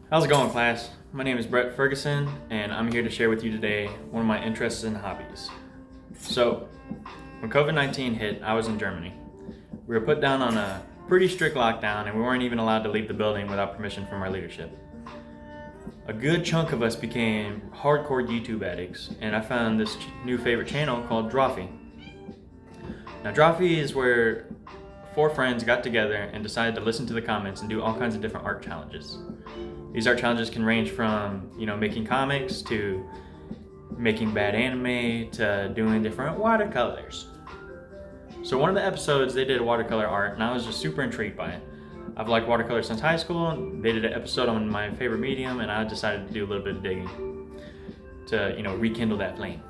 How's it going, class? My name is Brett Ferguson, and I'm here to share with you today one of my interests and hobbies. So, when COVID-19 hit, I was in Germany. We were put down on a pretty strict lockdown, and we weren't even allowed to leave the building without permission from our leadership. A good chunk of us became hardcore YouTube addicts, and I found this new favorite channel called Drawfee. Now, Drawfee is where 4 friends got together and decided to listen to the comments and do all kinds of different art challenges. These art challenges can range from, making comics to making bad anime to doing different watercolors. So one of the episodes, they did watercolor art, and I was just super intrigued by it. I've liked watercolor since high school. They did an episode on my favorite medium, and I decided to do a little bit of digging to, rekindle that flame.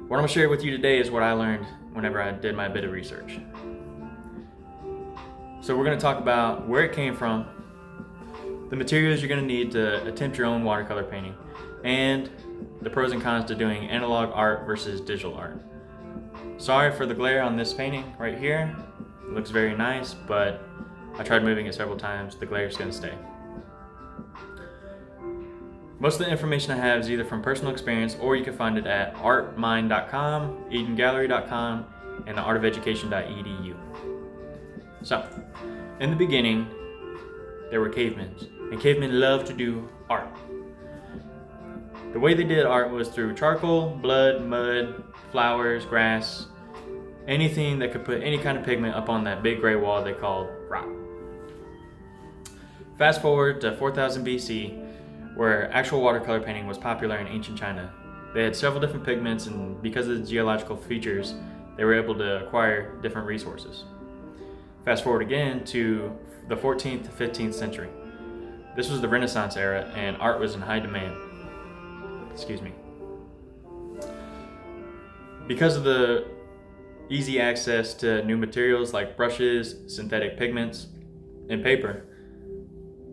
What I'm gonna share with you today is what I learned whenever I did my bit of research. So we're gonna talk about where it came from, the materials you're going to need to attempt your own watercolor painting, and the pros and cons to doing analog art versus digital art. Sorry for the glare on this painting right here. It looks very nice, but I tried moving it several times. The glare is going to stay. Most of the information I have is either from personal experience, or you can find it at artmind.com, edengallery.com, and theartofelucation.edu. So, in the beginning, there were cavemen, and cavemen loved to do art. The way they did art was through charcoal, blood, mud, flowers, grass, anything that could put any kind of pigment up on that big gray wall they called rock. Fast forward to 4000 BC, where actual watercolor painting was popular in ancient China. They had several different pigments, and because of the geological features, they were able to acquire different resources. Fast forward again to the 14th to 15th century. This was the Renaissance era, and art was in high demand. Because of the easy access to new materials like brushes, synthetic pigments, and paper,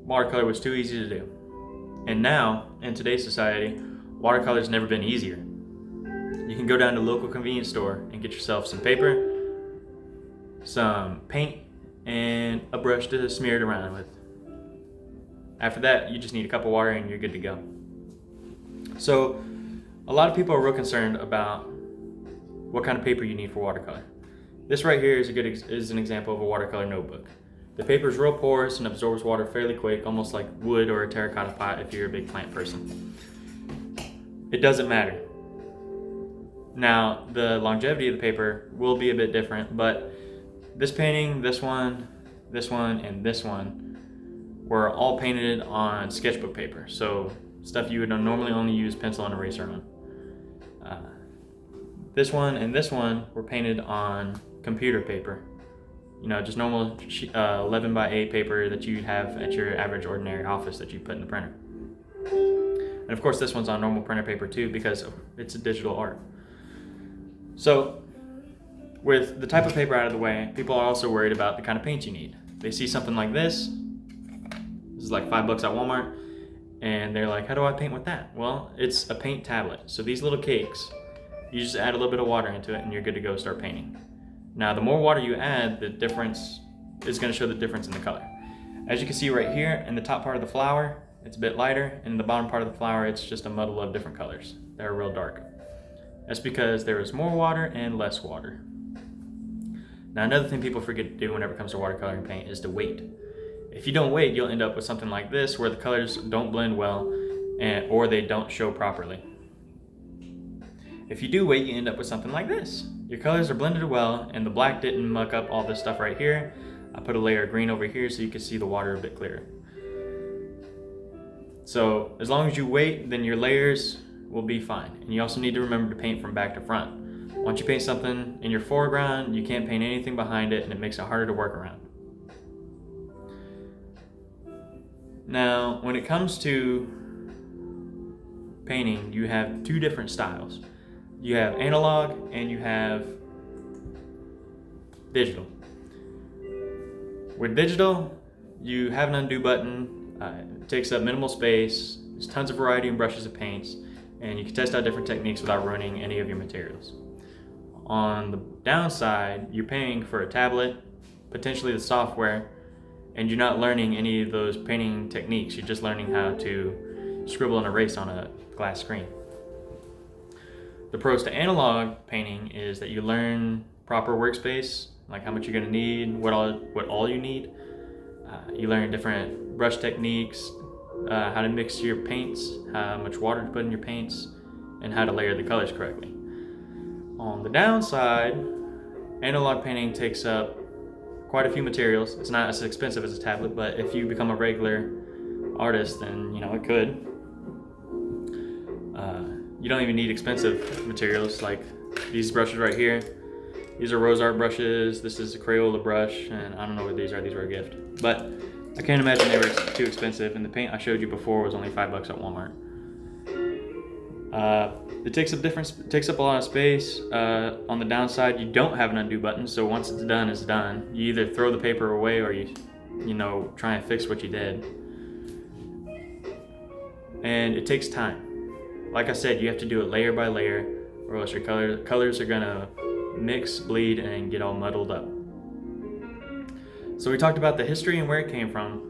watercolor was too easy to do. And now, in today's society, watercolor's never been easier. You can go down to a local convenience store and get yourself some paper, some paint, and a brush to smear it around with. After that, you just need a cup of water and you're good to go. So, a lot of people are real concerned about what kind of paper you need for watercolor. This right here is an example of a watercolor notebook. The paper is real porous and absorbs water fairly quick, almost like wood or a terracotta pot if you're a big plant person. It doesn't matter. Now, the longevity of the paper will be a bit different, but this painting, this one, and this one were all painted on sketchbook paper, so stuff you would normally only use pencil and eraser on. This one and this one were painted on computer paper, just normal 11 by 8 paper that you have at your average ordinary office that you put in the printer. And of course this one's on normal printer paper too, because it's a digital art. So with the type of paper out of the way, people are also worried about the kind of paint you need. They see something like this is like $5 at Walmart, and they're like, how do I paint with that? Well, it's a paint tablet. So these little cakes, you just add a little bit of water into it and you're good to go start painting. Now, the more water you add, the difference is going to show the difference in the color. As you can see right here, in the top part of the flower, it's a bit lighter, and in the bottom part of the flower, it's just a muddle of different colors. They're real dark. That's because there is more water and less water. Now, another thing people forget to do whenever it comes to watercoloring paint is to wait. If you don't wait, you'll end up with something like this, where the colors don't blend well, or they don't show properly. If you do wait, you end up with something like this. Your colors are blended well, and the black didn't muck up all this stuff right here. I put a layer of green over here so you can see the water a bit clearer. So as long as you wait, then your layers will be fine. And you also need to remember to paint from back to front. Once you paint something in your foreground, you can't paint anything behind it, and it makes it harder to work around. Now, when it comes to painting, you have 2 different styles. You have analog and you have digital. With digital, you have an undo button. It takes up minimal space. There's tons of variety in brushes and paints, and you can test out different techniques without ruining any of your materials. On the downside, you're paying for a tablet, potentially the software, And you're not learning any of those painting techniques. You're just learning how to scribble and erase on a glass screen. The pros to analog painting is that you learn proper workspace, like how much you're gonna need, what all you need. You learn different brush techniques, how to mix your paints, how much water to put in your paints, and how to layer the colors correctly. On the downside, analog painting takes up quite a few materials. It's not as expensive as a tablet, but if you become a regular artist, then it could. You don't even need expensive materials like these brushes right here. These are Rose Art brushes. This is a Crayola brush, and I don't know what these are. These were a gift, but I can't imagine they were too expensive. And the paint I showed you before was only $5 at Walmart. It takes up a lot of space. On the downside, you don't have an undo button, so once it's done, it's done. You either throw the paper away or you try and fix what you did. And it takes time. Like I said, you have to do it layer by layer, or else your colors are gonna mix, bleed, and get all muddled up. So we talked about the history and where it came from.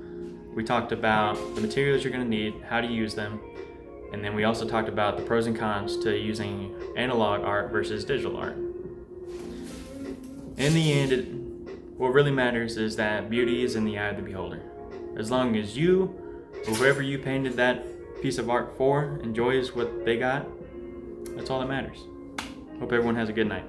We talked about the materials you're gonna need, how to use them, and then we also talked about the pros and cons to using analog art versus digital art. In the end, what really matters is that beauty is in the eye of the beholder. As long as you, or whoever you painted that piece of art for, enjoys what they got, that's all that matters. Hope everyone has a good night.